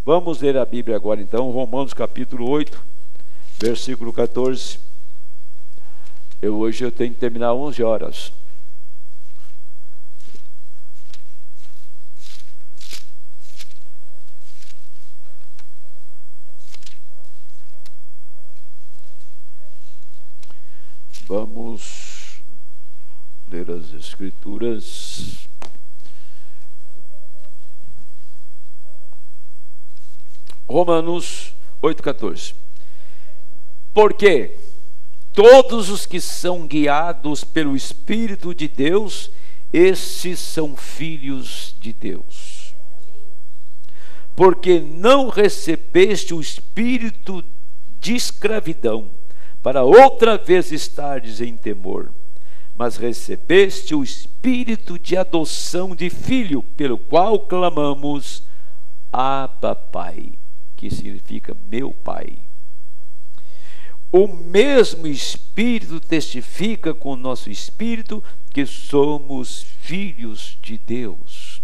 Vamos ler a Bíblia agora então, Romanos capítulo 8, versículo 14. Hoje eu tenho que terminar 11 horas. Vamos ler as Escrituras. Romanos 8,14. Porque todos os que são guiados pelo Espírito de Deus, esses são filhos de Deus. Porque não recebeste o espírito de escravidão, para outra vez estardes em temor, mas recebeste o espírito de adoção de filho, pelo qual clamamos, Abba, Pai, que significa meu Pai. O mesmo Espírito testifica com o nosso espírito que somos filhos de Deus.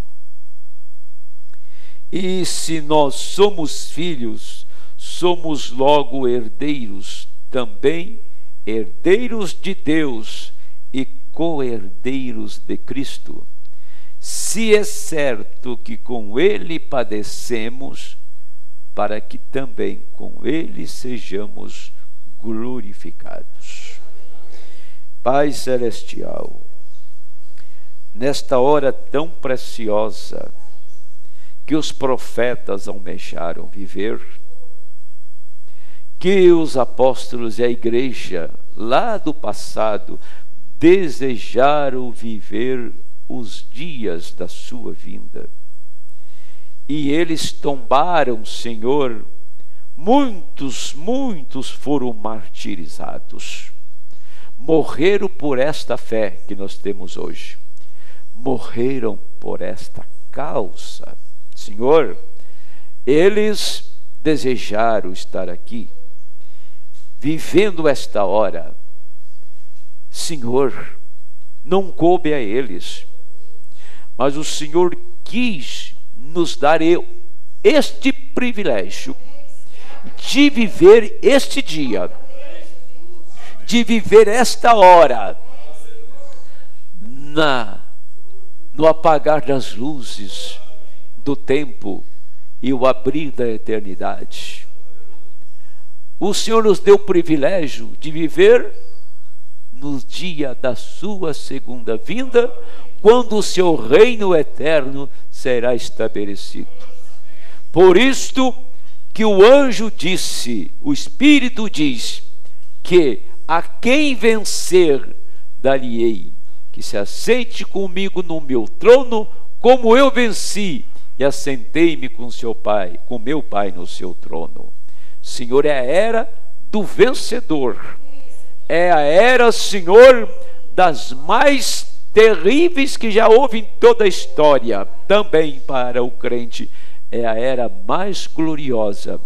E se nós somos filhos, somos logo herdeiros, também herdeiros de Deus e co-herdeiros de Cristo. Se é certo que com Ele padecemos, para que também com Ele sejamos glorificados. Pai celestial, nesta hora tão preciosa que os profetas almejaram viver, que os apóstolos e a igreja lá do passado desejaram viver os dias da sua vinda, e eles tombaram, Senhor, muitos foram martirizados, morreram por esta fé que nós temos hoje, morreram por esta causa. Senhor, eles desejaram estar aqui, vivendo esta hora. Senhor, não coube a eles, mas o Senhor quis nos dar este privilégio de viver este dia, de viver esta hora, no apagar das luzes do tempo e o abrir da eternidade. O Senhor nos deu o privilégio de viver no dia da sua segunda vinda, quando o seu reino eterno será estabelecido. Por isto que o anjo disse, o Espírito diz, que a quem vencer dar-lhe-ei, que se assente comigo no meu trono, como eu venci e assentei-me com meu Pai no seu trono. Senhor, é a era do vencedor, é a era, Senhor, das mais terríveis que já houve em toda a história. Também para o crente é a era mais gloriosa,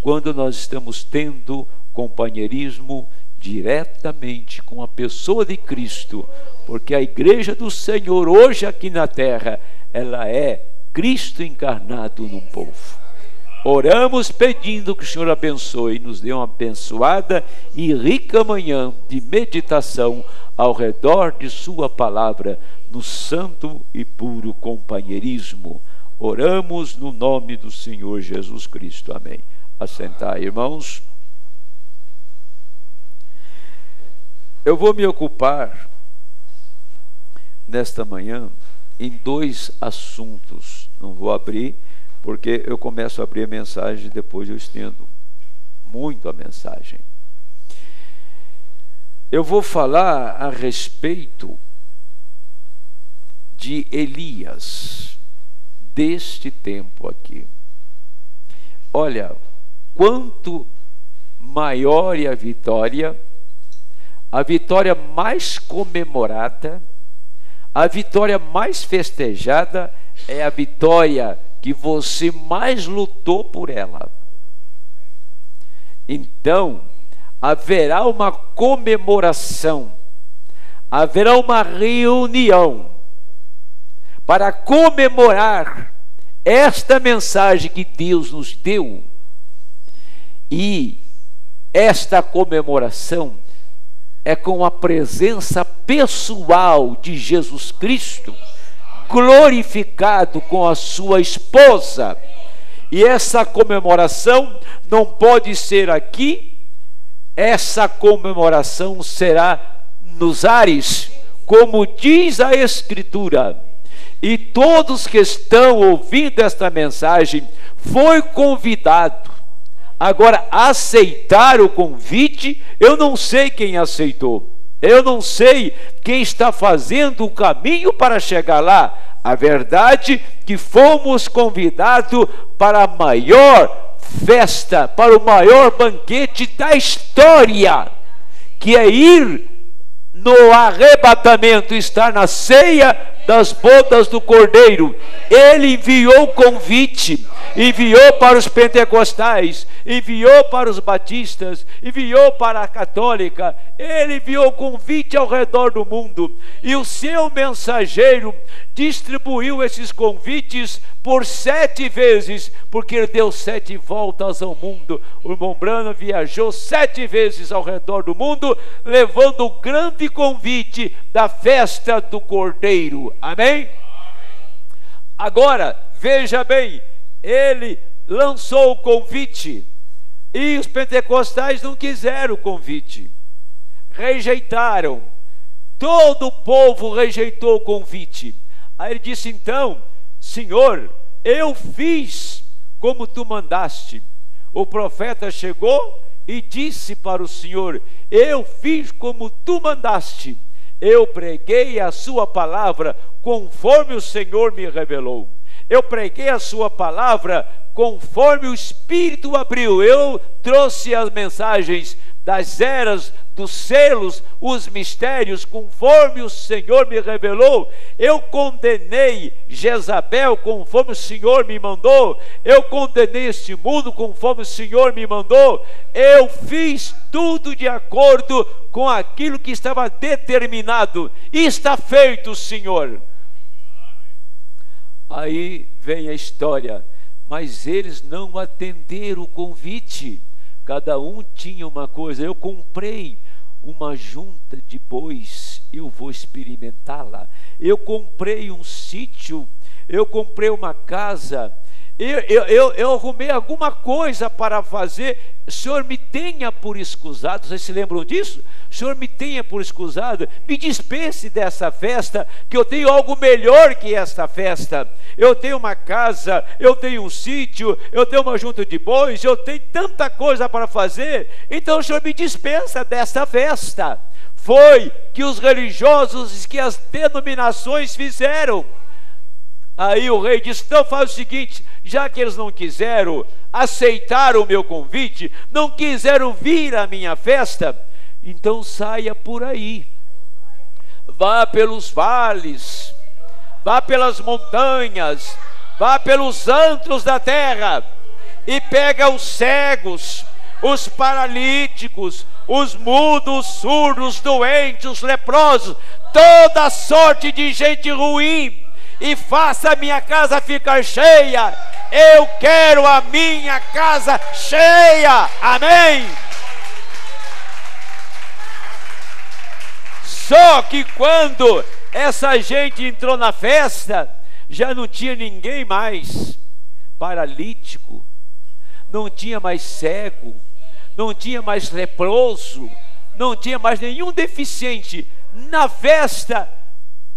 quando nós estamos tendo companheirismo diretamente com a pessoa de Cristo, porque a igreja do Senhor hoje aqui na terra, ela é Cristo encarnado num povo. Oramos pedindo que o Senhor abençoe e nos dê uma abençoada e rica manhã de meditação ao redor de sua palavra, no santo e puro companheirismo. Oramos no nome do Senhor Jesus Cristo. Amém. Assentai, irmãos. Eu vou me ocupar nesta manhã em dois assuntos. Não vou abrir, porque eu começo a abrir a mensagem e depois eu estendo muito a mensagem. Eu vou falar a respeito de Elias, deste tempo aqui. Olha, quanto maior é a vitória mais comemorada, a vitória mais festejada é a vitória que você mais lutou por ela. Então, haverá uma comemoração, haverá uma reunião para comemorar esta mensagem que Deus nos deu e esta comemoração é com a presença pessoal de Jesus Cristo, glorificado com a sua esposa. E essa comemoração não pode ser aqui, essa comemoração será nos ares, como diz a Escritura. E todos que estão ouvindo esta mensagem foi convidado. Agora, aceitar o convite, eu não sei quem aceitou. Eu não sei quem está fazendo o caminho para chegar lá. A verdade é que fomos convidados para a maior festa, para o maior banquete da história, que é ir no arrebatamento, estar na ceia das bodas do Cordeiro. Ele enviou o convite, enviou para os pentecostais, enviou para os batistas, enviou para a católica, ele enviou convite ao redor do mundo, e o seu mensageiro distribuiu esses convites por 7 vezes, porque ele deu 7 voltas ao mundo. O irmão Branham viajou 7 vezes ao redor do mundo, levando o grande convite da festa do Cordeiro. Amém? Agora, veja bem, ele lançou o convite e os pentecostais não quiseram o convite, rejeitaram. Todo o povo rejeitou o convite. Aí ele disse então: Senhor, eu fiz como tu mandaste. O profeta chegou e disse para o Senhor: eu fiz como tu mandaste. Eu preguei a sua palavra conforme o Senhor me revelou. Eu preguei a sua palavra conforme o Espírito abriu. Eu trouxe as mensagens das eras, dos selos, os mistérios, conforme o Senhor me revelou. Eu condenei Jezabel conforme o Senhor me mandou. Eu condenei este mundo conforme o Senhor me mandou. Eu fiz tudo de acordo com aquilo que estava determinado. E está feito, Senhor. Aí vem a história. Mas eles não atenderam o convite. Cada um tinha uma coisa. Eu comprei uma junta de bois, eu vou experimentá-la. Eu comprei um sítio, eu comprei uma casa, eu arrumei alguma coisa para fazer. O Senhor me tenha por escusado. Vocês se lembram disso? O Senhor me tenha por escusado, me dispense dessa festa, que eu tenho algo melhor que esta festa. Eu tenho uma casa, eu tenho um sítio, eu tenho uma junta de bois, eu tenho tanta coisa para fazer, então o Senhor me dispensa dessa festa. Foi que os religiosos, que as denominações fizeram. Aí o rei disse: então faz o seguinte, já que eles não quiseram aceitar o meu convite, não quiseram vir à minha festa, então saia por aí, vá pelos vales, vá pelas montanhas, vá pelos antros da terra, e pega os cegos, os paralíticos, os mudos, surdos, doentes, os leprosos, toda sorte de gente ruim, e faça a minha casa ficar cheia. Eu quero a minha casa cheia. Amém? Só que quando essa gente entrou na festa, já não tinha ninguém mais paralítico, não tinha mais cego, não tinha mais leproso, não tinha mais nenhum deficiente. Na festa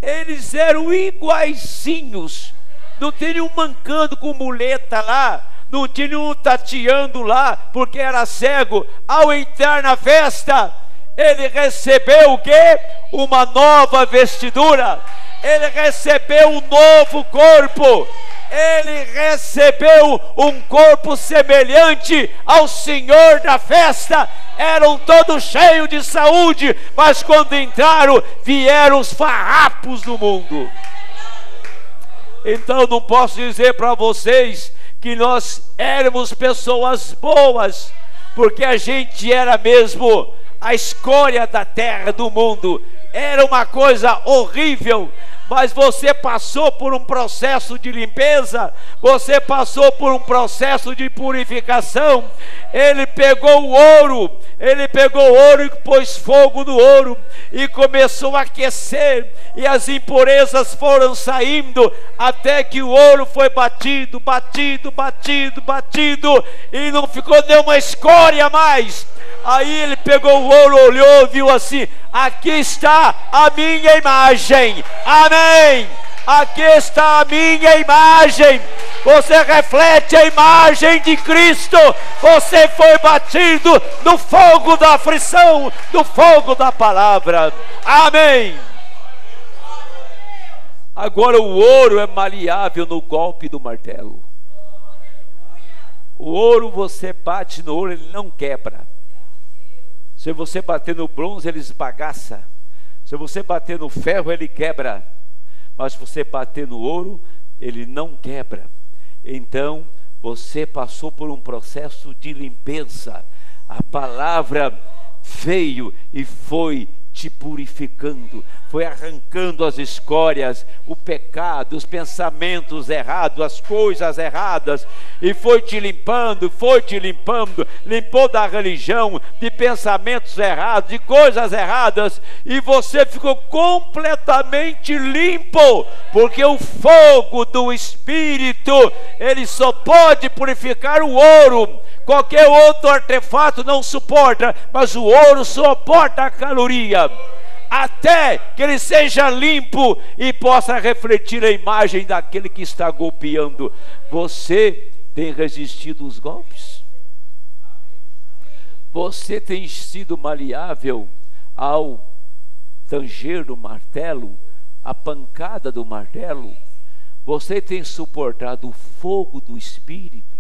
eles eram iguaizinhos. Não tinha nenhum mancando com muleta lá, não tinha nenhum tateando lá porque era cego. Ao entrar na festa, ele recebeu o quê? Uma nova vestidura. Ele recebeu um novo corpo. Ele recebeu um corpo semelhante ao Senhor da festa. Eram todos cheios de saúde, mas quando entraram, vieram os farrapos do mundo. Então não posso dizer para vocês que nós éramos pessoas boas, porque a gente era mesmo a escória da terra, do mundo. Era uma coisa horrível. mas você passou por um processo de limpeza, você passou por um processo de purificação. Ele pegou o ouro e pôs fogo no ouro e começou a aquecer, e as impurezas foram saindo, até que o ouro foi batido, e não ficou nenhuma escória mais. Aí ele pegou o ouro, olhou, viu assim: aqui está a minha imagem, amém, aqui está a minha imagem. Você reflete a imagem de Cristo, você foi batido no fogo da aflição, no fogo da palavra, amém. Agora o ouro é maleável no golpe do martelo. O ouro, você bate no ouro, ele não quebra. Se você bater no bronze, ele esbagaça. Se você bater no ferro, ele quebra. Mas se você bater no ouro, ele não quebra. Então, você passou por um processo de limpeza. A palavra veio e foi te purificando, foi arrancando as escórias, o pecado, os pensamentos errados, as coisas erradas, e foi te limpando, limpou da religião, de pensamentos errados, de coisas erradas, e você ficou completamente limpo, porque o fogo do Espírito, ele só pode purificar o ouro. Qualquer outro artefato não suporta, mas o ouro suporta a caloria, até que ele seja limpo e possa refletir a imagem daquele que está golpeando. Você tem resistido os golpes? Você tem sido maleável ao tanger do martelo, a pancada do martelo? Você tem suportado o fogo do Espírito?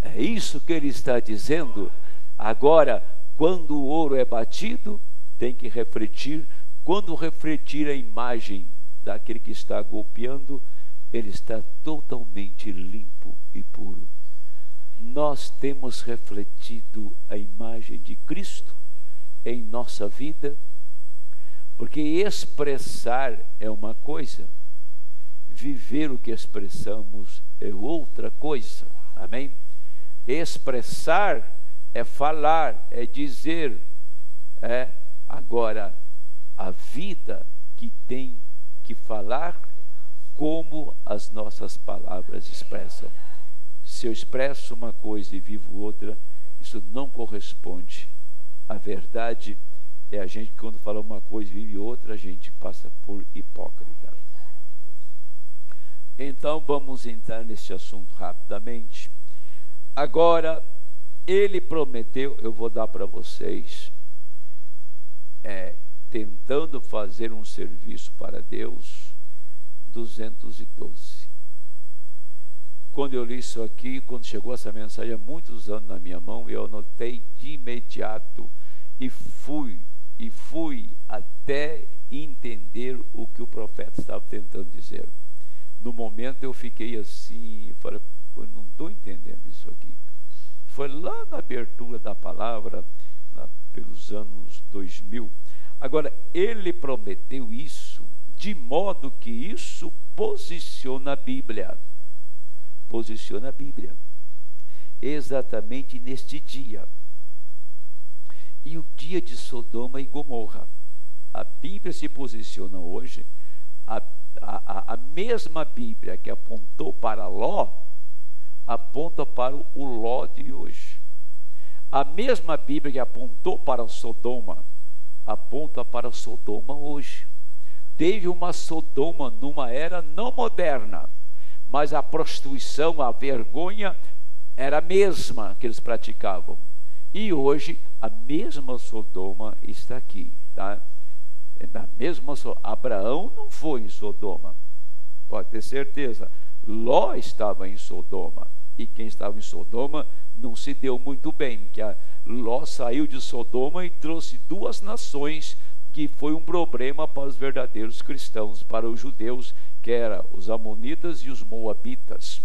É isso que ele está dizendo. Agora, quando o ouro é batido, tem que refletir. Quando refletir a imagem daquele que está golpeando, ele está totalmente limpo e puro. Nós temos refletido a imagem de Cristo em nossa vida, porque expressar é uma coisa, viver o que expressamos é outra coisa, amém? Expressar é falar, é dizer, agora a vida que tem que falar, como as nossas palavras expressam. Se eu expresso uma coisa e vivo outra, isso não corresponde. A verdade é a gente, quando fala uma coisa e vive outra, a gente passa por hipócrita. Então vamos entrar nesse assunto rapidamente. Agora, ele prometeu, eu vou dar para vocês, tentando fazer um serviço para Deus, 212. Quando eu li isso aqui, quando chegou essa mensagem há muitos anos na minha mão, eu anotei de imediato e fui até entender o que o profeta estava tentando dizer. No momento eu fiquei assim, falei: não estou entendendo isso aqui. Foi lá na abertura da palavra, lá pelos anos 2000. Agora, ele prometeu isso, de modo que isso posiciona a Bíblia. Posiciona a Bíblia. Exatamente neste dia. E o dia de Sodoma e Gomorra. A Bíblia se posiciona hoje, a mesma Bíblia que apontou para Ló, aponta para o Ló de hoje. A mesma Bíblia que apontou para Sodoma, aponta para Sodoma hoje. Teve uma Sodoma numa era não moderna, mas a prostituição, a vergonha era a mesma que eles praticavam. E hoje a mesma Sodoma está aqui, tá? A mesma Abraão não foi em Sodoma, pode ter certeza. Ló estava em Sodoma, e quem estava em Sodoma não se deu muito bem, que Ló saiu de Sodoma e trouxe duas nações, que foi um problema para os verdadeiros cristãos, para os judeus, que eram os amonitas e os moabitas.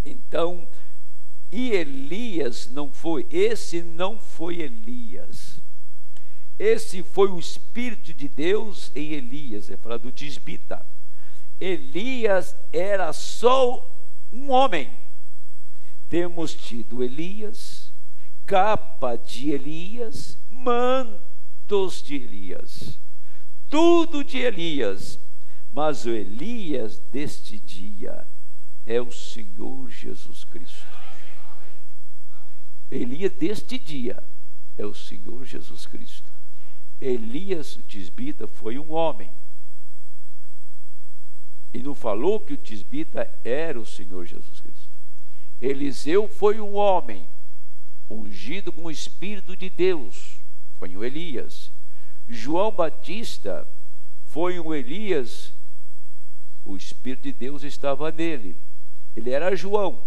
Então, e Elias não foi, esse não foi Elias. Esse foi o Espírito de Deus em Elias. É falar do tisbita. Elias era só um homem. Temos tido Elias, capa de Elias, mantos de Elias, tudo de Elias. Mas o Elias deste dia é o Senhor Jesus Cristo. Elias deste dia é o Senhor Jesus Cristo. Elias, o tisbita, foi um homem. E não falou que o tisbita era o Senhor Jesus Cristo. Eliseu foi um homem, ungido com o Espírito de Deus. Foi um Elias. João Batista foi um Elias. O Espírito de Deus estava nele. Ele era João,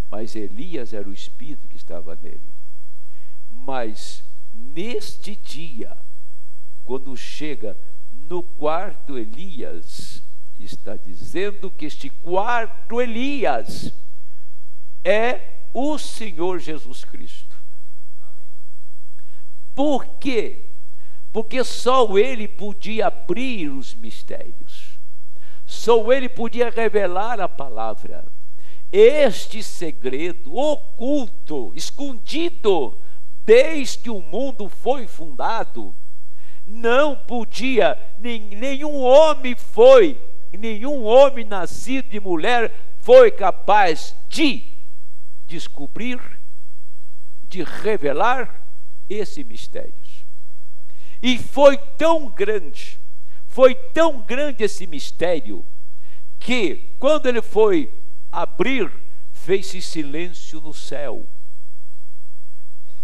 mas Elias era o Espírito que estava nele. Mas neste dia, quando chega no quarto Elias, está dizendo que este quarto Elias é o Senhor Jesus Cristo. Por quê? Porque só Ele podia abrir os mistérios. Só Ele podia revelar a palavra. Este segredo oculto, escondido, desde que o mundo foi fundado, não podia, nenhum homem nascido de mulher foi capaz de descobrir, de revelar esse mistério. E foi tão grande esse mistério, que quando ele foi abrir, fez-se silêncio no céu.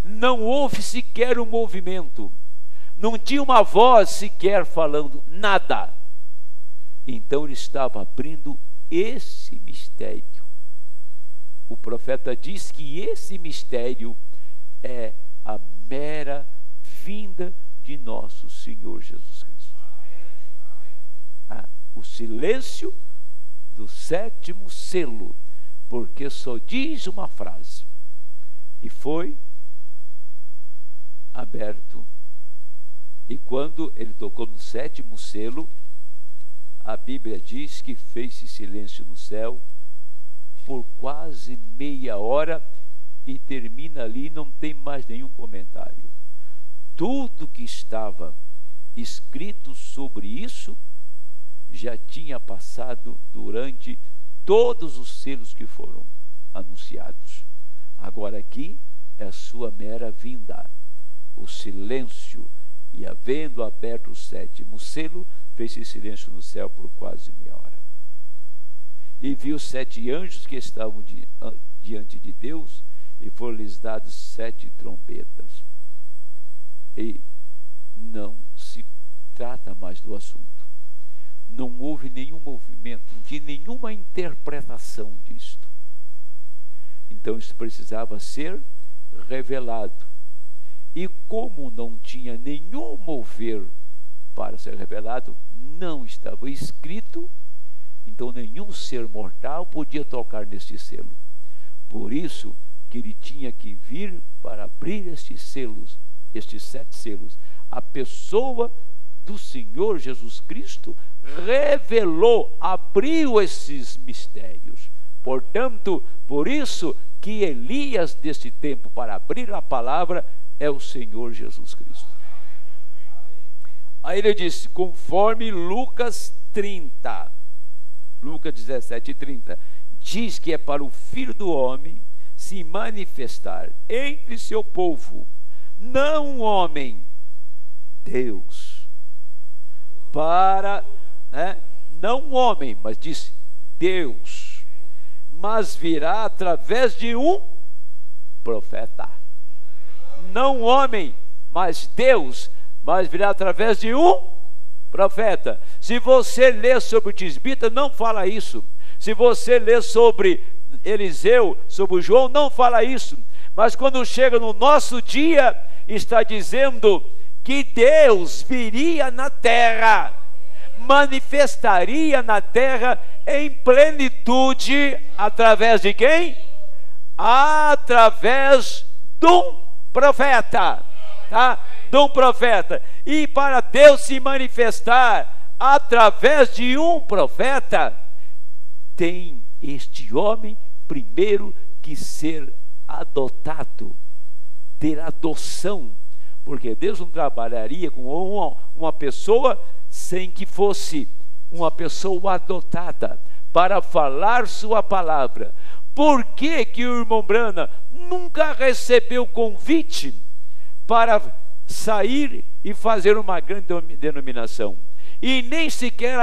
Não houve sequer um movimento, não tinha uma voz sequer falando, nada. Então ele estava abrindo esse mistério. O profeta diz que esse mistério é a mera vinda de nosso Senhor Jesus Cristo. O silêncio do sétimo selo, porque só diz uma frase: e foi aberto. E quando ele tocou no sétimo selo, a Bíblia diz que fez-se silêncio no céu por quase meia hora, e termina ali, não tem mais nenhum comentário. Tudo que estava escrito sobre isso já tinha passado durante todos os selos que foram anunciados. Agora aqui é a sua mera vinda, o silêncio. E havendo aberto o sétimo selo, fez-se silêncio no céu por quase meia hora. E viu 7 anjos que estavam diante de Deus, e foram-lhes dados 7 trombetas. E não se trata mais do assunto. Não houve nenhum movimento, não tinha nenhuma interpretação disto. Então isso precisava ser revelado. E como não tinha nenhum mover para ser revelado, não estava escrito, então nenhum ser mortal podia tocar neste selo. Por isso que ele tinha que vir para abrir estes selos, estes 7 selos. A pessoa do Senhor Jesus Cristo revelou, abriu esses mistérios. Portanto, por isso que Elias deste tempo, para abrir a palavra, é o Senhor Jesus Cristo. Aí ele disse, conforme Lucas 30, Lucas 17:30, diz que é para o Filho do Homem se manifestar entre seu povo, não um homem, Deus, para, não um homem, mas diz Deus, mas virá através de um profeta. Não um homem, mas Deus, mas virá através de um profeta. Se você ler sobre o tisbita, não fala isso. Se você ler sobre Eliseu, sobre João, não fala isso. Mas quando chega no nosso dia, está dizendo que Deus viria na terra, manifestaria na terra em plenitude, através de quem? Através de um profeta, tá? de um profeta. E para Deus se manifestar através de um profeta, tem este homem primeiro que ser adotado, ter adoção, porque Deus não trabalharia com uma pessoa sem que fosse uma pessoa adotada para falar sua palavra. Por que que o irmão Branham nunca recebeu convite para sair e fazer uma grande denominação? E nem sequer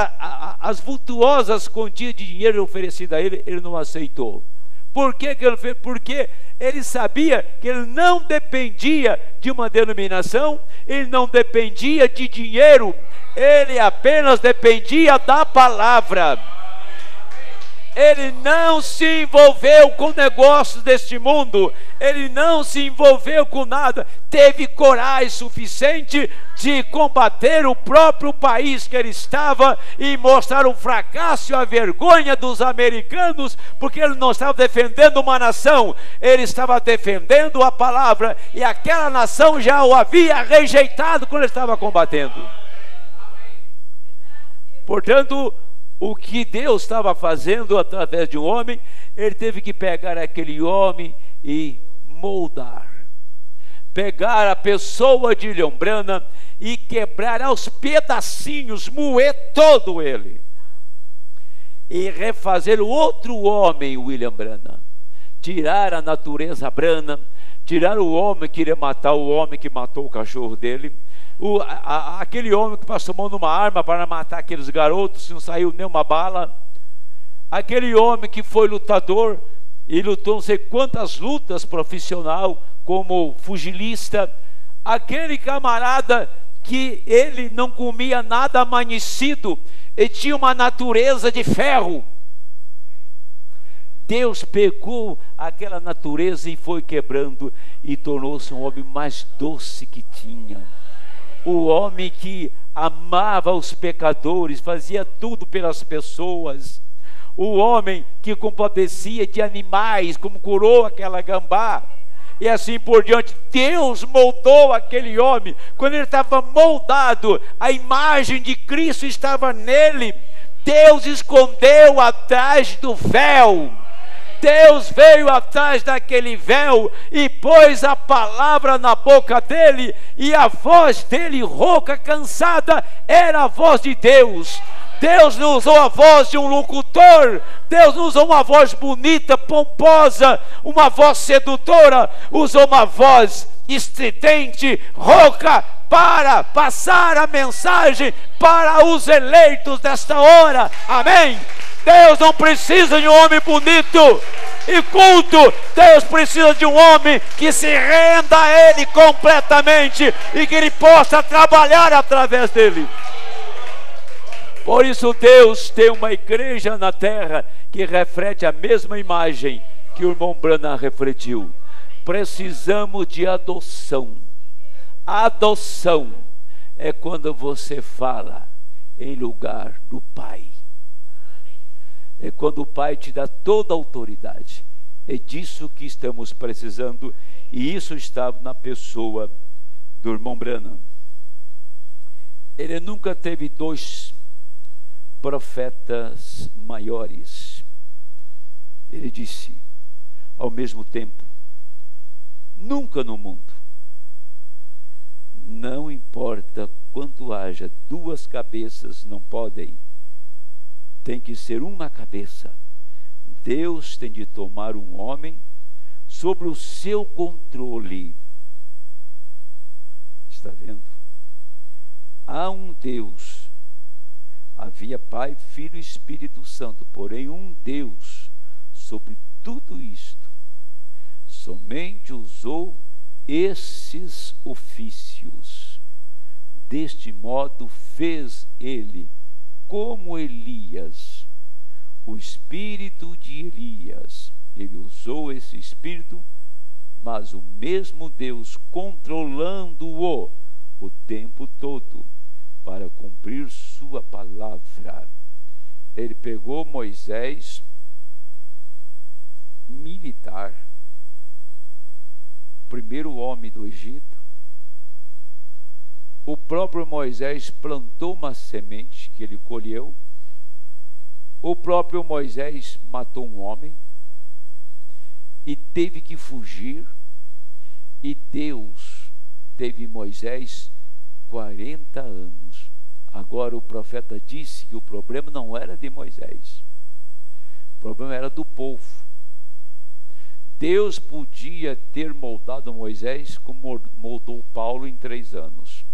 as vultuosas quantias de dinheiro oferecidas a ele, ele não aceitou. Por que que ele fez? Porque ele sabia que ele não dependia de uma denominação, ele não dependia de dinheiro, ele apenas dependia da palavra. Ele não se envolveu com negócios deste mundo, ele não se envolveu com nada, teve coragem suficiente de combater o próprio país que ele estava e mostrar o fracasso e a vergonha dos americanos, porque ele não estava defendendo uma nação, ele estava defendendo a palavra, e aquela nação já o havia rejeitado quando ele estava combatendo. Portanto, o que Deus estava fazendo através de um homem, ele teve que pegar aquele homem e moldar, pegar a pessoa de William Branham e quebrar aos pedacinhos, moer todo ele e refazer o outro homem, William Branham, tirar a natureza Branham, tirar o homem que queria matar o homem que matou o cachorro dele, aquele homem que passou mão numa arma para matar aqueles garotos, não saiu nenhuma bala, aquele homem que foi lutador e lutou não sei quantas lutas profissional como pugilista, aquele camarada que ele não comia nada amanhecido, ele tinha uma natureza de ferro. Deus pegou aquela natureza e foi quebrando e tornou-se um homem mais doce que tinha. O homem que amava os pecadores, fazia tudo pelas pessoas. O homem que compadecia de animais, como curou aquela gambá, e assim por diante. Deus moldou aquele homem. Quando ele estava moldado, a imagem de Cristo estava nele. Deus escondeu atrás do véu. Deus veio atrás daquele véu e pôs a palavra na boca dele, e a voz dele, rouca, cansada, era a voz de Deus. Deus não usou a voz de um locutor, Deus não usou uma voz bonita, pomposa, uma voz sedutora, usou uma voz estridente, rouca, para passar a mensagem para os eleitos desta hora. Amém? Deus não precisa de um homem bonito e culto. Deus precisa de um homem que se renda a Ele completamente e que Ele possa trabalhar através dele. Por isso Deus tem uma igreja na terra que reflete a mesma imagem que o irmão Branham refletiu. Precisamos de adoção. Adoção é quando você fala em lugar do Pai. É quando o Pai te dá toda a autoridade. É disso que estamos precisando, e isso estava na pessoa do irmão Branham. Ele nunca teve dois profetas maiores. Ele disse, ao mesmo tempo, nunca no mundo, não importa quanto haja, duas cabeças não podem, tem que ser uma cabeça. Deus tem de tomar um homem sobre o seu controle. Está vendo? Há um Deus, havia Pai, Filho e Espírito Santo, porém um Deus sobre tudo isto somente usou esses ofícios. Deste modo fez ele, como Elias, o espírito de Elias. Ele usou esse espírito, mas o mesmo Deus controlando-o o tempo todo para cumprir sua palavra. Ele pegou Moisés, militar, primeiro homem do Egito, o próprio Moisés plantou uma semente que ele colheu, o próprio Moisés matou um homem e teve que fugir, e Deus teve Moisés 40 anos. Agora o profeta disse que o problema não era de Moisés, o problema era do povo. Deus podia ter moldado Moisés como moldou Paulo em 3 anos,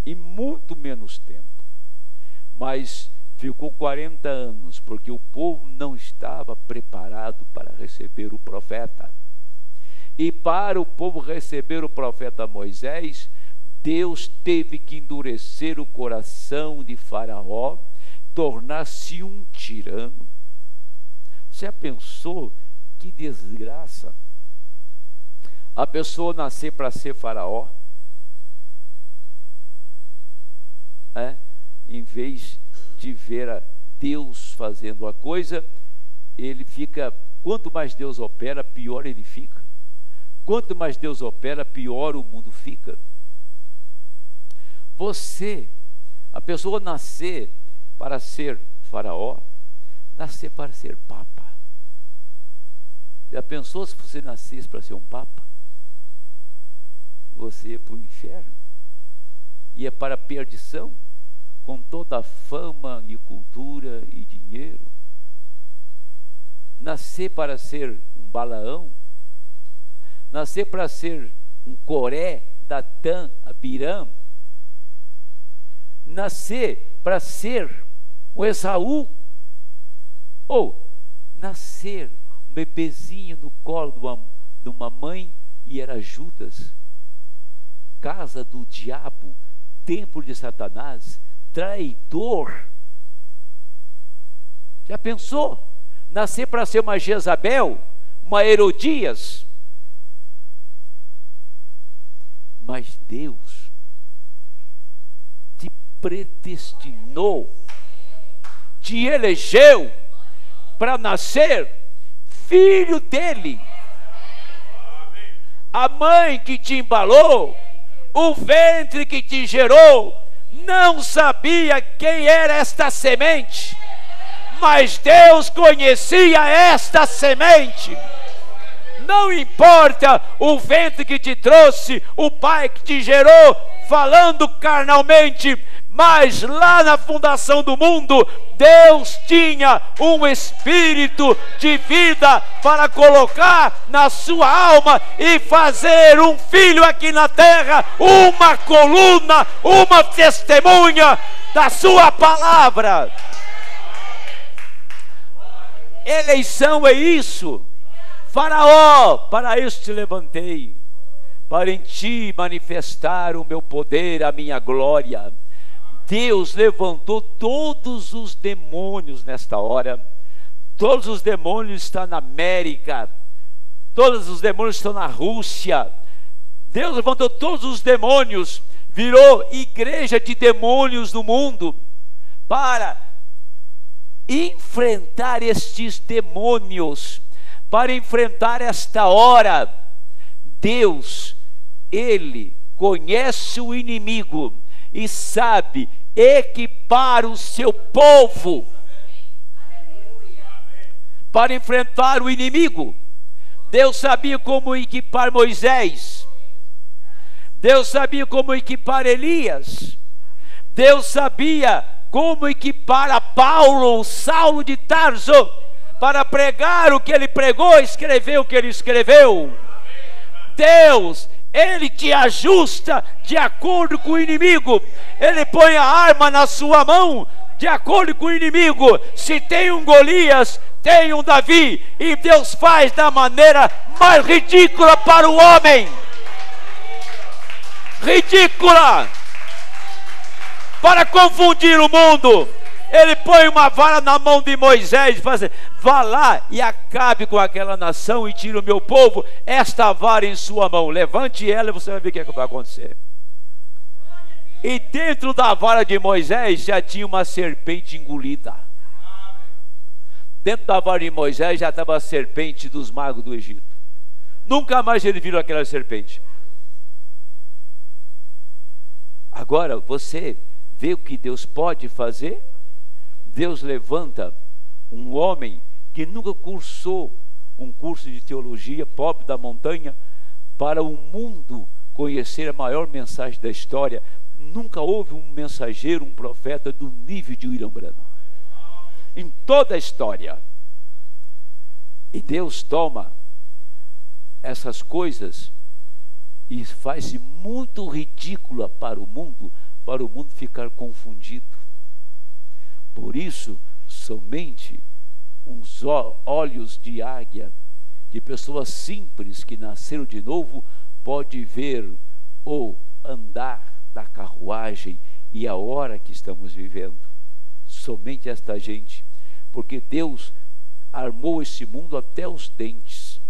em muito menos tempo, mas ficou 40 anos, porque o povo não estava preparado para receber o profeta. E para o povo receber o profeta Moisés, Deus teve que endurecer o coração de Faraó, tornar-se um tirano. Você já pensou que desgraça? A pessoa nascer para ser Faraó, em vez de ver a Deus fazendo a coisa, ele fica, quanto mais Deus opera, pior ele fica. Quanto mais Deus opera, pior o mundo fica. A pessoa nascer para ser Faraó, nascer para ser Papa. Já pensou se você nascesse para ser um Papa? Você ia para o inferno, ia para a perdição, com toda a fama e cultura e dinheiro. Nascer para ser um Balaão, nascer para ser um Coré, Datã, Abiram, nascer para ser um Esaú, ou nascer um bebezinho no colo de uma mãe e era Judas, casa do diabo, templo de Satanás, traidor. Já pensou? Nascer para ser uma Jezabel, uma Herodias? Mas Deus te predestinou, te elegeu para nascer filho dele. A mãe que te embalou, o ventre que te gerou, não sabia quem era esta semente, mas Deus conhecia esta semente. Não importa o ventre que te trouxe, o pai que te gerou, falando carnalmente, mas lá na fundação do mundo, Deus tinha um espírito de vida para colocar na sua alma e fazer um filho aqui na terra, uma coluna, uma testemunha da sua palavra. Eleição é isso. Faraó, para isso te levantei, para em ti manifestar o meu poder, a minha glória. Deus levantou todos os demônios nesta hora. Todos os demônios estão na América, todos os demônios estão na Rússia. Deus levantou todos os demônios, virou igreja de demônios no mundo, para enfrentar estes demônios, para enfrentar esta hora. Deus, Ele conhece o inimigo e sabe equipar o seu povo para enfrentar o inimigo. Deus sabia como equipar Moisés, Deus sabia como equipar Elias, Deus sabia como equipar a Paulo, Saulo de Tarso, para pregar o que ele pregou, escrever o que ele escreveu. Deus, Ele te ajusta de acordo com o inimigo. Ele põe a arma na sua mão de acordo com o inimigo. Se tem um Golias, tem um Davi, e Deus faz da maneira mais ridícula para o homem. Ridícula, para confundir o mundo. Ele põe uma vara na mão de Moisés e faz: vá lá e acabe com aquela nação e tire o meu povo, esta vara em sua mão, levante ela e você vai ver o que é que vai acontecer. E dentro da vara de Moisés já tinha uma serpente engolida. Dentro da vara de Moisés já estava a serpente dos magos do Egito. Nunca mais ele viu aquela serpente. Agora, você vê o que Deus pode fazer? Deus levanta um homem que nunca cursou um curso de teologia, pobre da montanha, para o mundo conhecer a maior mensagem da história. Nunca houve um mensageiro, um profeta do nível de William Branham em toda a história. E Deus toma essas coisas e faz muito ridícula para o mundo ficar confundido. Por isso, somente uns olhos de águia, de pessoas simples que nasceram de novo, pode ver o andar da carruagem e a hora que estamos vivendo. Somente esta gente, porque Deus armou esse mundo até os dentes.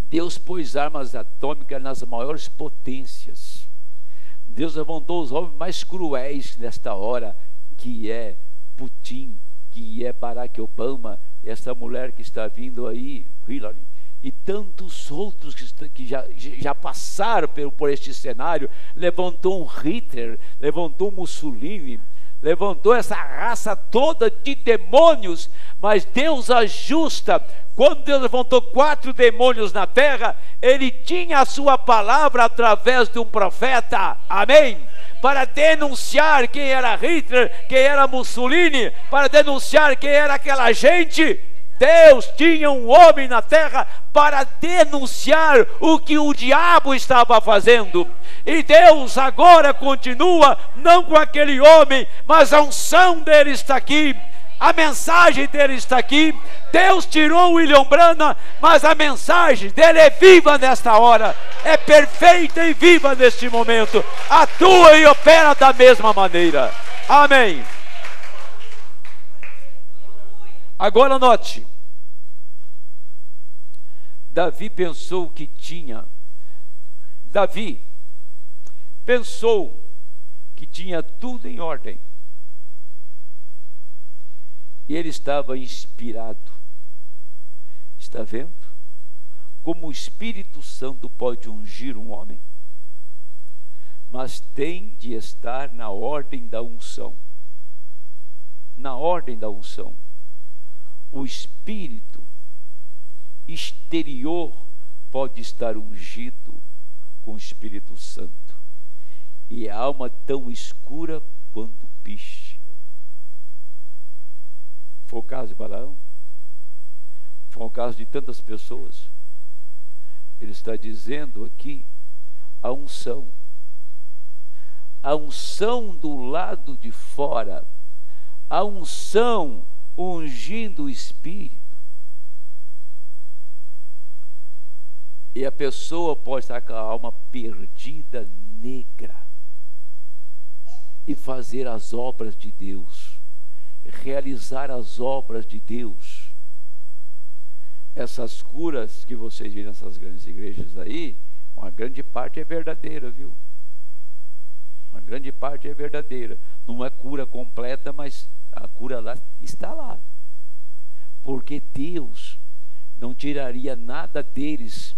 Deus pôs armas atômicas nas maiores potências. Deus levantou os homens mais cruéis nesta hora, que é Putin, que é Barack Obama, essa mulher que está vindo aí, Hillary, e tantos outros que já passaram por este cenário. Levantou um Hitler, levantou um Mussolini, levantou essa raça toda de demônios, mas Deus ajusta. Quando Deus levantou 4 demônios na terra, Ele tinha a sua palavra através de um profeta, amém? Para denunciar quem era Hitler, quem era Mussolini, para denunciar quem era aquela gente. Deus tinha um homem na terra para denunciar o que o diabo estava fazendo. E Deus agora continua, não com aquele homem, mas a unção dele está aqui, a mensagem dele está aqui. Deus tirou o William Branham, mas a mensagem dele é viva nesta hora, é perfeita e viva neste momento, atua e opera da mesma maneira, amém. Agora note, Davi pensou que tinha tudo em ordem, e ele estava inspirado. Está vendo como o Espírito Santo pode ungir um homem? Mas tem de estar na ordem da unção. Na ordem da unção. O Espírito exterior pode estar ungido com o Espírito Santo, e a alma tão escura quanto o piche. Foi o caso de Balaão, foi o caso de tantas pessoas. Ele está dizendo aqui a unção do lado de fora, a unção ungindo o Espírito. E a pessoa pode estar com a alma perdida, negra, e fazer as obras de Deus, realizar as obras de Deus. Essas curas que vocês viram nessas grandes igrejas aí, uma grande parte é verdadeira, viu? Uma grande parte é verdadeira. Não é cura completa, mas a cura lá está lá, porque Deus não tiraria nada deles,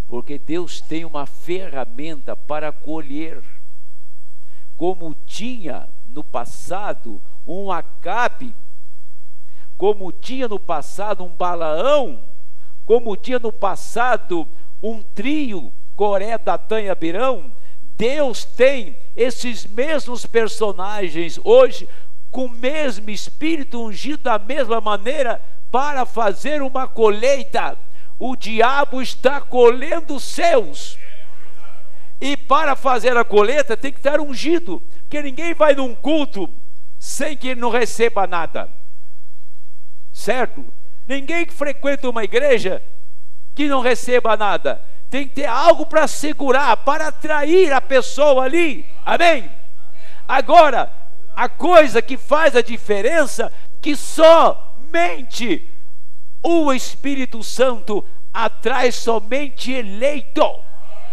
porque Deus tem uma ferramenta para colher, como tinha no passado um Acabe, como tinha no passado um Balaão, como tinha no passado um trio, Coré, Datã e Abirão. Deus tem esses mesmos personagens hoje, com o mesmo Espírito ungido da mesma maneira, para fazer uma colheita. O diabo está colhendo os seus, e para fazer a colheita tem que estar ungido, porque ninguém vai num culto sem que ele não receba nada, certo? Ninguém que frequenta uma igreja que não receba nada. Tem que ter algo para segurar, para atrair a pessoa ali, amém? Agora, a coisa que faz a diferença, que somente o Espírito Santo atrai somente eleito,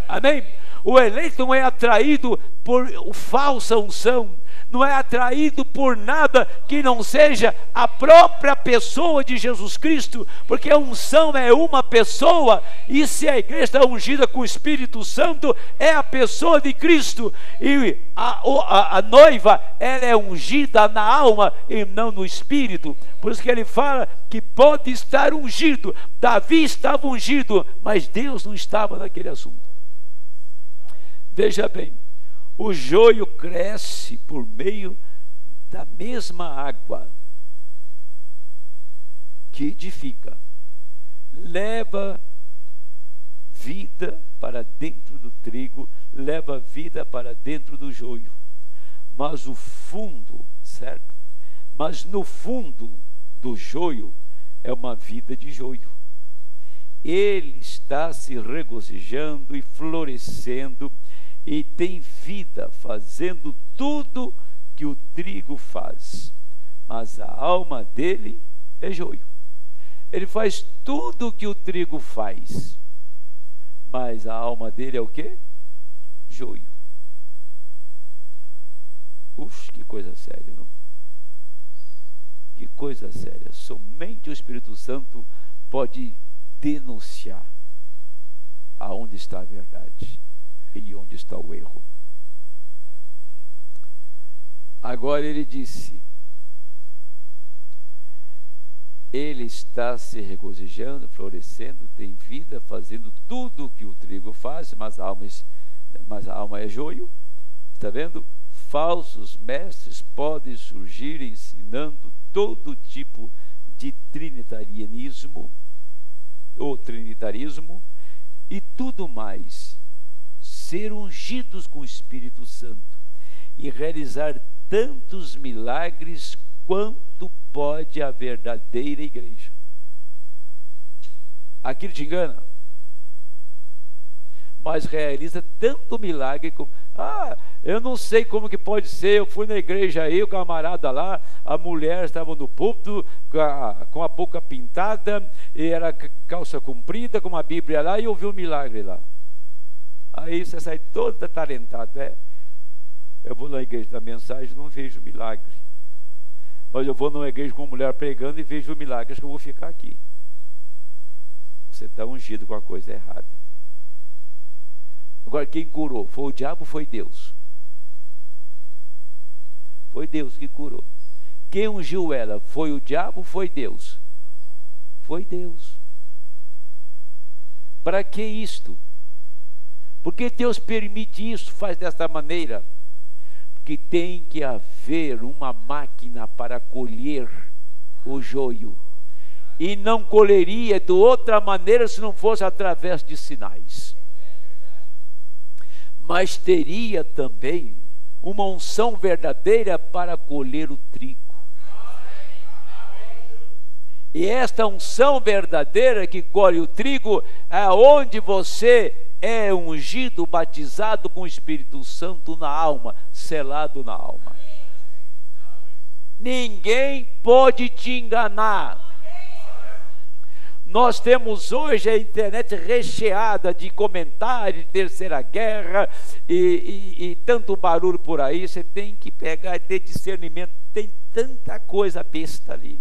amém? O eleito não é atraído por falsa unção, não é atraído por nada que não seja a própria pessoa de Jesus Cristo, porque a unção é uma pessoa, e se a igreja está ungida com o Espírito Santo, é a pessoa de Cristo, e a noiva, ela é ungida na alma e não no espírito. Por isso que ele fala que pode estar ungido. Davi estava ungido, mas Deus não estava naquele assunto. Veja bem, o joio cresce por meio da mesma água que edifica, leva vida para dentro do trigo, leva vida para dentro do joio. Mas o fundo, certo? Mas no fundo do joio é uma vida de joio. Ele está se regozijando e florescendo e tem vida, fazendo tudo que o trigo faz. Mas a alma dele é joio. Ele faz tudo o que o trigo faz, mas a alma dele é o quê? Joio. Ux, que coisa séria, não? Que coisa séria. Somente o Espírito Santo pode denunciar aonde está a verdade e onde está o erro. Agora ele disse: ele está se regozijando, florescendo, tem vida, fazendo tudo o que o trigo faz, mas a alma é joio. Está vendo? Falsos mestres podem surgir ensinando todo tipo de trinitarianismo ou trinitarismo e tudo mais. Ser ungidos com o Espírito Santo e realizar tantos milagres quanto pode a verdadeira igreja. Aquilo te engana, mas realiza tanto milagre como... eu não sei como que pode ser. Eu fui na igreja aí, o camarada lá, a mulher estava no púlpito com a boca pintada, e era calça comprida, com uma Bíblia lá, e eu vi um milagre lá. Aí você sai todo atalentado, né? Eu vou na igreja da mensagem, não vejo milagre. Mas eu vou numa igreja com uma mulher pregando e vejo milagres, que eu vou ficar aqui. Você está ungido com a coisa errada. Agora, quem curou? Foi o diabo ou foi Deus? Foi Deus que curou. Quem ungiu ela? Foi o diabo ou foi Deus? Foi Deus. Para que isto? Por que Deus permite isso, faz desta maneira? Porque tem que haver uma máquina para colher o joio. E não colheria de outra maneira se não fosse através de sinais. Mas teria também uma unção verdadeira para colher o trigo. E esta unção verdadeira que colhe o trigo é onde você é ungido, batizado com o Espírito Santo na alma, selado na alma. Ninguém pode te enganar. Nós temos hoje a internet recheada de comentários, terceira guerra e tanto barulho por aí. Você tem que pegar e ter discernimento. Tem tanta coisa besta ali.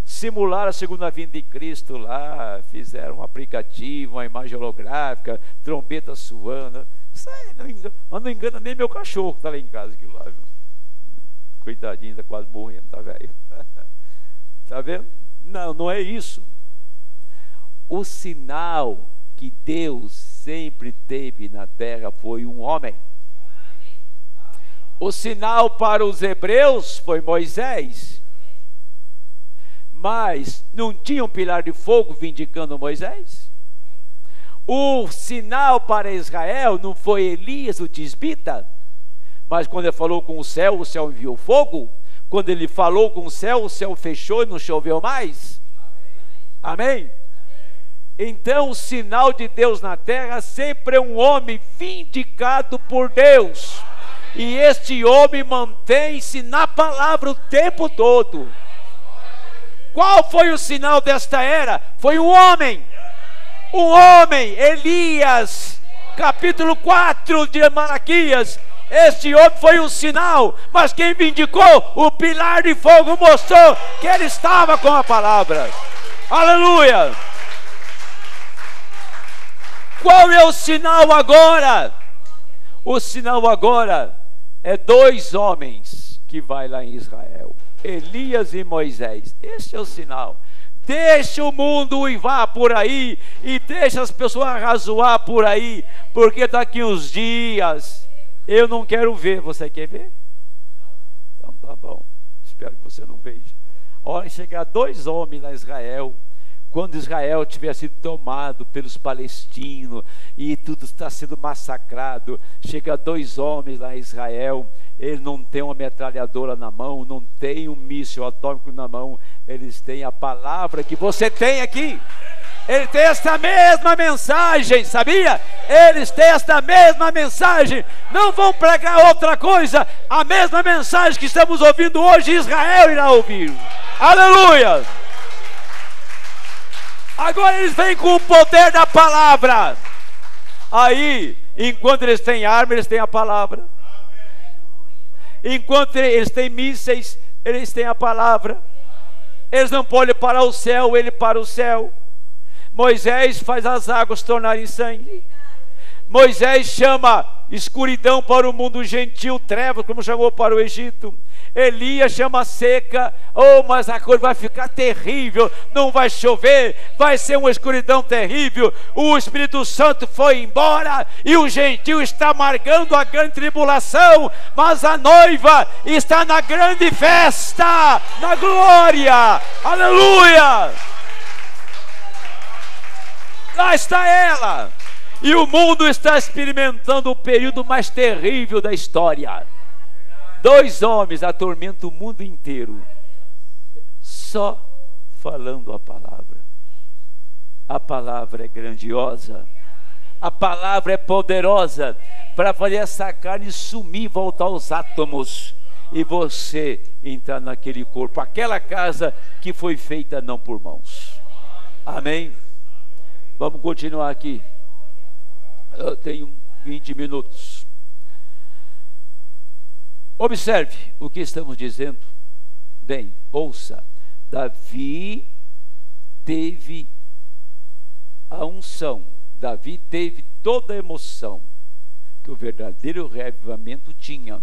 Simularam a segunda vinda de Cristo lá, fizeram um aplicativo, uma imagem holográfica, trombeta suando. Isso aí não engana, mas não engana nem meu cachorro que está lá em casa. Aquilo lá, viu? Coitadinho, está quase morrendo, tá velho? Está vendo? Não, não é isso. O sinal que Deus sempre teve na terra foi um homem. O sinal para os hebreus foi Moisés. Mas não tinha um pilar de fogo vindicando Moisés? O sinal para Israel não foi Elias, o tisbita? Mas quando ele falou com o céu enviou fogo. Quando ele falou com o céu fechou e não choveu mais. Amém? Então o sinal de Deus na terra sempre é um homem vindicado por Deus. E este homem mantém-se na palavra o tempo todo. Qual foi o sinal desta era? Foi um homem. Um homem, Elias, capítulo 4 de Malaquias. Este homem foi um sinal, mas quem vindicou? O pilar de fogo mostrou que ele estava com a palavra. Aleluia! Qual é o sinal agora? O sinal agora é 2 homens que vai lá em Israel, Elias e Moisés. Esse é o sinal. Deixa o mundo uivar por aí e deixa as pessoas arrazoar por aí, porque daqui uns dias eu não quero ver. Você quer ver? Então tá bom, espero que você não veja. Olha, chegar 2 homens lá em Israel, quando Israel tiver sido tomado pelos palestinos e tudo está sendo massacrado, chega 2 homens lá em Israel, ele não tem uma metralhadora na mão, não tem um míssil atômico na mão, eles têm a palavra que você tem aqui. Ele tem esta mesma mensagem, sabia? Eles têm esta mesma mensagem, não vão pregar outra coisa, a mesma mensagem que estamos ouvindo hoje, Israel irá ouvir. Aleluia! Agora eles vêm com o poder da palavra. Aí, enquanto eles têm arma, eles têm a palavra. Enquanto eles têm mísseis, eles têm a palavra. Eles não podem parar o céu, ele para o céu. Moisés faz as águas tornarem sangue. Moisés chama escuridão para o mundo gentil, trevas, como chamou para o Egito. Elias chama seca. Oh, mas a coisa vai ficar terrível, não vai chover, vai ser uma escuridão terrível. O Espírito Santo foi embora e o gentil está amargando a grande tribulação, mas a noiva está na grande festa, na glória. Aleluia! Lá está ela. E o mundo está experimentando o período mais terrível da história. 2 homens atormentam o mundo inteiro, só falando a palavra. A palavra é grandiosa, a palavra é poderosa para fazer essa carne sumir, voltar aos átomos, e você entrar naquele corpo, aquela casa que foi feita não por mãos. Amém? Vamos continuar aqui. Eu tenho 20 minutos. Observe o que estamos dizendo. Bem, ouça. Davi teve a unção. Davi teve toda a emoção que o verdadeiro reavivamento tinha.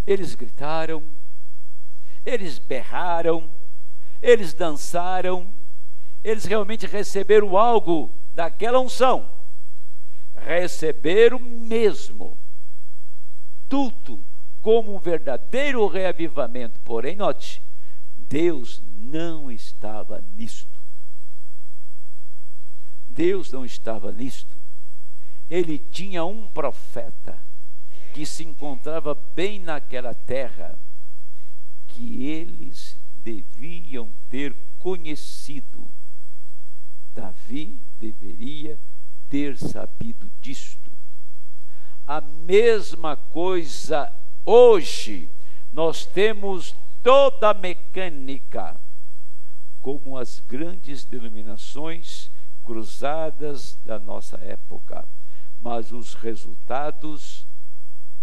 Eles gritaram, eles berraram, eles dançaram, eles realmente receberam algo daquela unção. Receberam mesmo tudo como um verdadeiro reavivamento. Porém, note, Deus não estava nisto. Deus não estava nisto. Ele tinha um profeta que se encontrava bem naquela terra, que eles deviam ter conhecido. Davi deveria ter sabido disto. A mesma coisa hoje. Nós temos toda a mecânica, como as grandes denominações cruzadas da nossa época, mas os resultados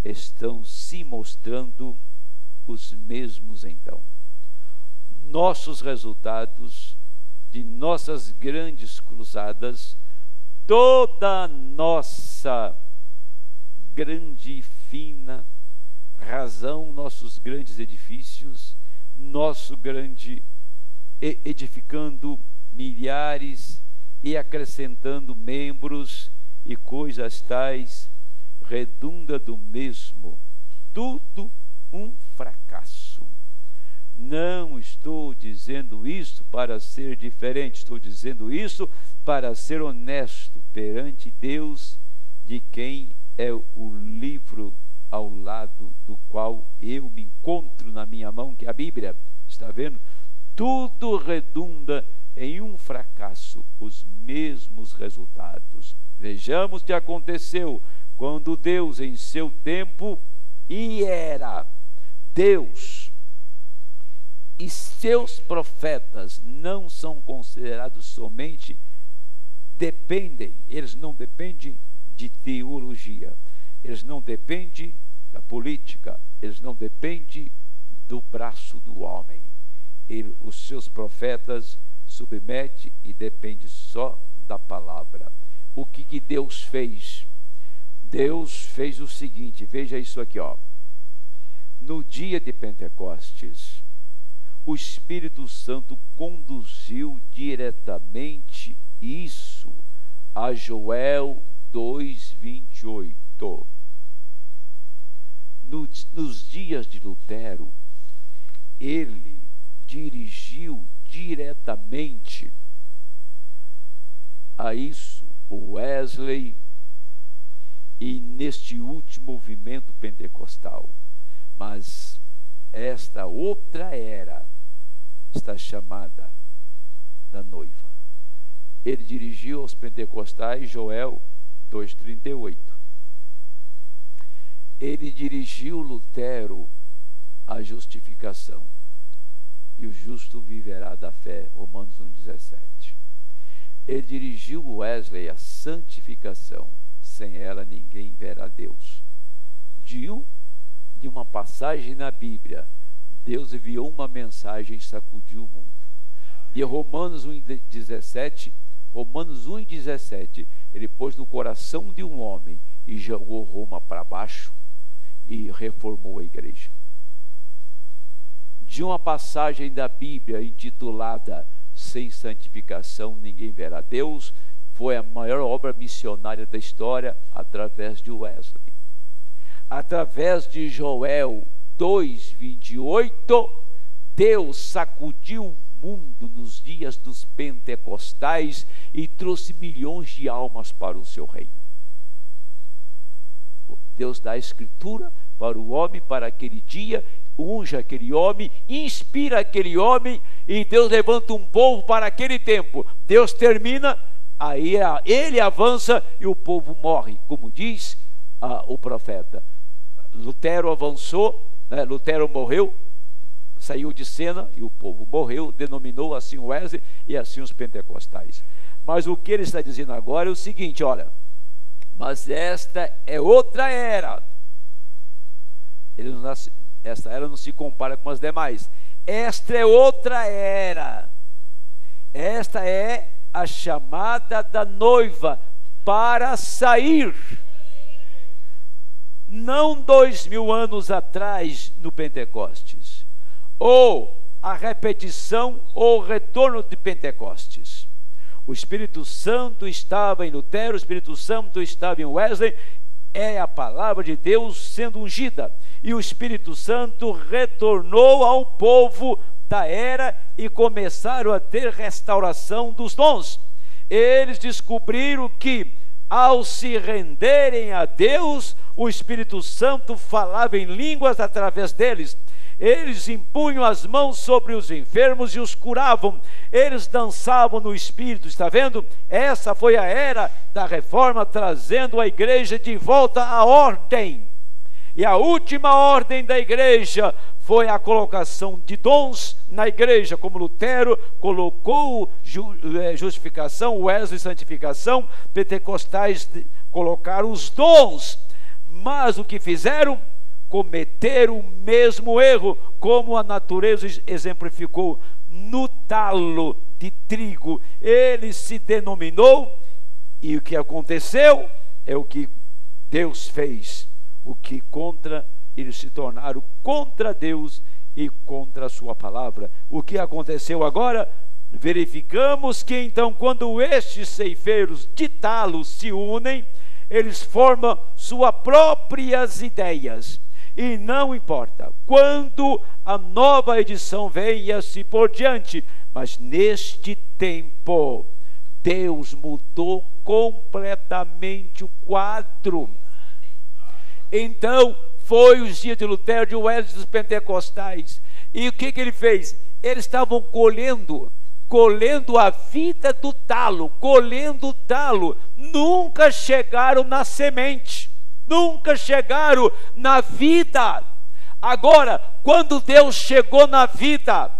estão se mostrando os mesmos então. Nossos resultados de nossas grandes cruzadas, toda a nossa grande e fina razão, nossos grandes edifícios, nosso grande edificando milhares e acrescentando membros e coisas tais, redunda do mesmo, tudo um fracasso. Não estou dizendo isso para ser diferente, estou dizendo isso para ser honesto perante Deus, de quem é o livro ao lado do qual eu me encontro na minha mão, que é a Bíblia. Está vendo? Tudo redunda em um fracasso, os mesmos resultados. Vejamos o que aconteceu quando Deus, em seu tempo, e era Deus, e seus profetas não são considerados somente, eles não dependem de teologia, eles não dependem da política, eles não dependem do braço do homem. Os seus profetas submetem e dependem só da palavra. O que Deus fez? Deus fez o seguinte, veja isso aqui, ó. No dia de Pentecostes, o Espírito Santo conduziu diretamente isso a Joel 2:28. Nos dias de Lutero, ele dirigiu diretamente a isso o Wesley, e neste último movimento pentecostal. Mas esta outra era está chamada da noiva. Ele dirigiu aos pentecostais Joel 2:38. Ele dirigiu Lutero à justificação. E o justo viverá da fé, Romanos 1:17. Ele dirigiu Wesley à santificação. Sem ela ninguém verá Deus. De uma passagem na Bíblia, Deus enviou uma mensagem e sacudiu o mundo. De Romanos 1:17, ele pôs no coração de um homem e jogou Roma para baixo e reformou a igreja. De uma passagem da Bíblia intitulada Sem santificação ninguém verá Deus, foi a maior obra missionária da história através de Wesley. Através de Joel 2:28, Deus sacudiu o mundo nos dias dos pentecostais e trouxe milhões de almas para o seu reino. Deus dá a escritura para o homem, para aquele dia, unge aquele homem, inspira aquele homem, e Deus levanta um povo para aquele tempo. Deus termina, aí ele avança e o povo morre, como diz o profeta. Lutero avançou, né? Lutero morreu, saiu de cena e o povo morreu, denominou assim o Wesley e assim os pentecostais. Mas o que ele está dizendo agora é o seguinte, olha, mas esta é outra era. Esta era não se compara com as demais. Esta é outra era. Esta é a chamada da noiva para sair. Não 2000 anos atrás no Pentecostes, ou a repetição ou o retorno de Pentecostes. O Espírito Santo estava em Lutero, o Espírito Santo estava em Wesley. É a palavra de Deus sendo ungida, e o Espírito Santo retornou ao povo da era e começaram a ter restauração dos dons. Eles descobriram que, ao se renderem a Deus, o Espírito Santo falava em línguas através deles. Eles impunham as mãos sobre os enfermos e os curavam. Eles dançavam no Espírito, está vendo? Essa foi a era da reforma, trazendo a igreja de volta à ordem. E a última ordem da igreja foi a colocação de dons na igreja, como Lutero colocou justificação, Wesley santificação, pentecostais colocaram os dons. Mas o que fizeram? Cometeram o mesmo erro, como a natureza exemplificou no talo de trigo. Ele se denominou, e o que aconteceu é o que Deus fez. O que contra, eles se tornaram contra Deus e contra a sua palavra. O que aconteceu agora? Verificamos que então, quando estes ceifeiros de talo se unem, eles formam suas próprias ideias. E não importa quando a nova edição venha se por diante, mas neste tempo Deus mudou completamente o quadro. Então foi os dias de Lutero, de Wesley, dos pentecostais. E o que ele fez? Eles estavam colhendo a vida do talo, colhendo o talo. Nunca chegaram na semente, nunca chegaram na vida. Agora, quando Deus chegou na vida,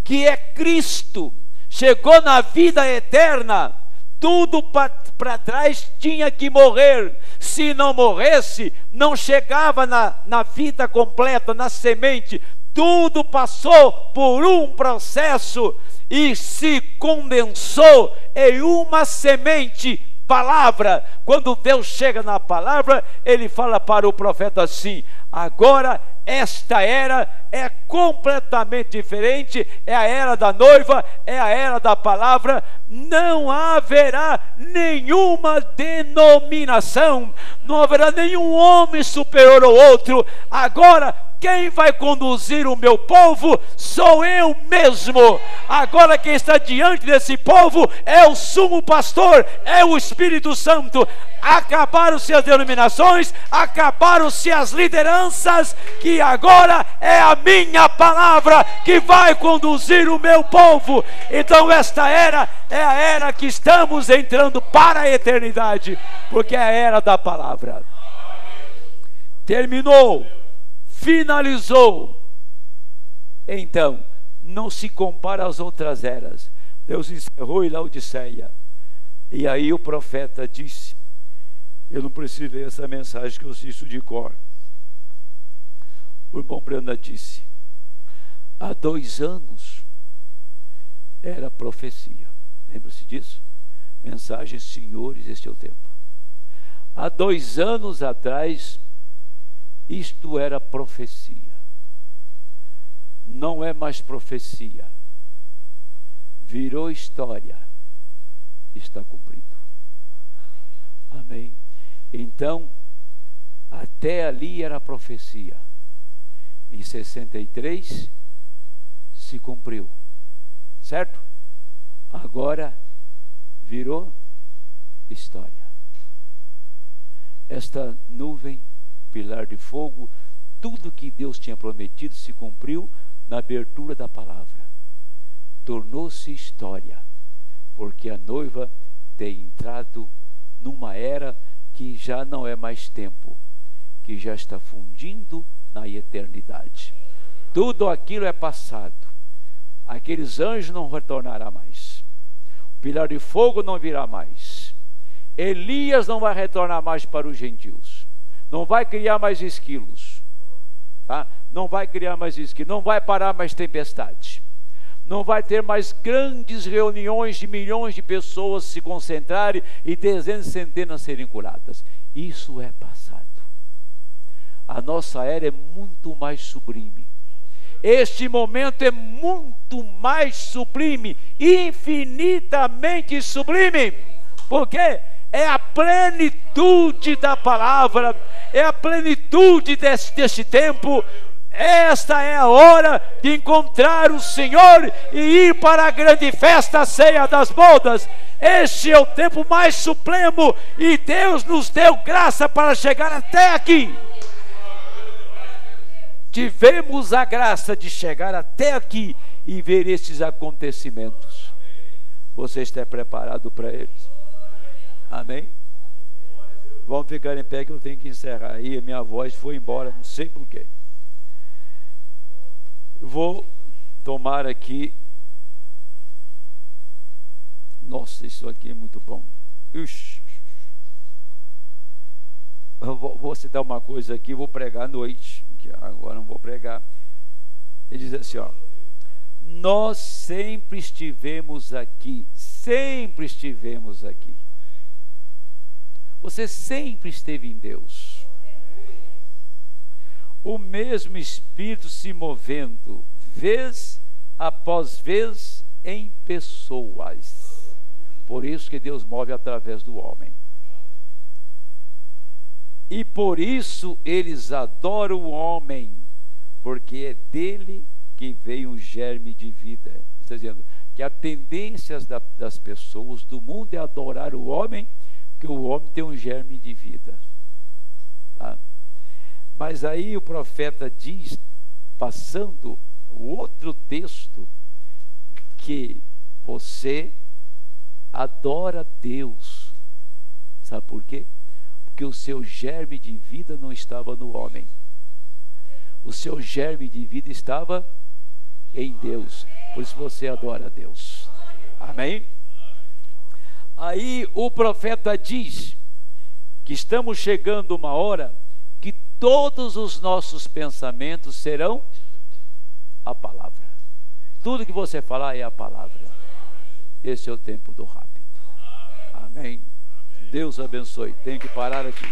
que é Cristo, chegou na vida eterna, tudo para trás tinha que morrer. Se não morresse, não chegava na vida completa, na semente. Tudo passou por um processo e se condensou em uma semente, palavra. Quando Deus chega na palavra, ele fala para o profeta assim: agora esta era é completamente diferente, é a era da noiva, é a era da palavra. Não haverá nenhuma denominação, não haverá nenhum homem superior ao outro. Agora quem vai conduzir o meu povo sou eu mesmo. Agora quem está diante desse povo é o sumo pastor, é o Espírito Santo. Acabaram-se as denominações, acabaram-se as lideranças, que agora é a minha palavra que vai conduzir o meu povo. Então esta era é a era que estamos entrando para a eternidade, porque é a era da palavra. Terminou, finalizou. Então não se compara às outras eras. Deus encerrou em Laodiceia. E aí o profeta disse, eu não preciso ler essa mensagem que eu assisto de cor. O irmão Branda disse, há 2 anos era profecia. Lembra-se disso? Mensagem, senhores, este é o tempo. Há 2 anos atrás, isto era profecia. Não é mais profecia. Virou história. Está cumprido. Amém. Então, até ali era profecia. Em 63 se cumpriu. Certo? Agora virou história. Esta nuvem, pilar de fogo, tudo que Deus tinha prometido se cumpriu na abertura da palavra. Tornou-se história, porque a noiva tem entrado numa era que já não é mais tempo, que já está fundindo na eternidade. Tudo aquilo é passado. Aqueles anjos não retornarão mais. O pilar de fogo não virá mais. Elias não vai retornar mais para os gentios. Não vai criar mais esquilos. Tá? Não vai criar mais esquilos. Não vai parar mais tempestade. Não vai ter mais grandes reuniões de milhões de pessoas se concentrarem e dezenas de centenas serem curadas. Isso é passado. A nossa era é muito mais sublime. Este momento é muito mais sublime, infinitamente sublime. Por quê? É a plenitude da palavra, é a plenitude deste tempo. Esta é a hora de encontrar o Senhor e ir para a grande festa, a ceia das bodas. Este é o tempo mais supremo e Deus nos deu graça para chegar até aqui. Tivemos a graça de chegar até aqui e ver estes acontecimentos. Você está preparado para eles? Amém? Vamos ficar em pé que eu tenho que encerrar. Aí a minha voz foi embora, não sei porquê. Vou tomar aqui. Nossa, isso aqui é muito bom. Eu vou citar uma coisa aqui, vou pregar à noite. Que agora não vou pregar. Ele diz assim, ó: nós sempre estivemos aqui. Sempre estivemos aqui. Você sempre esteve em Deus. O mesmo Espírito se movendo, vez após vez, em pessoas. Por isso que Deus move através do homem. E por isso eles adoram o homem, porque é dele que veio o germe de vida. Está dizendo que a tendência das pessoas do mundo é adorar o homem, porque o homem tem um germe de vida. Tá? Mas aí o profeta diz, passando o outro texto, que você adora Deus. Sabe por quê? Porque o seu germe de vida não estava no homem. O seu germe de vida estava em Deus. Por isso você adora a Deus. Amém? Aí o profeta diz que estamos chegando uma hora que todos os nossos pensamentos serão a palavra. Tudo que você falar é a palavra. Esse é o tempo do rápido. Amém. Deus abençoe. Tenho que parar aqui.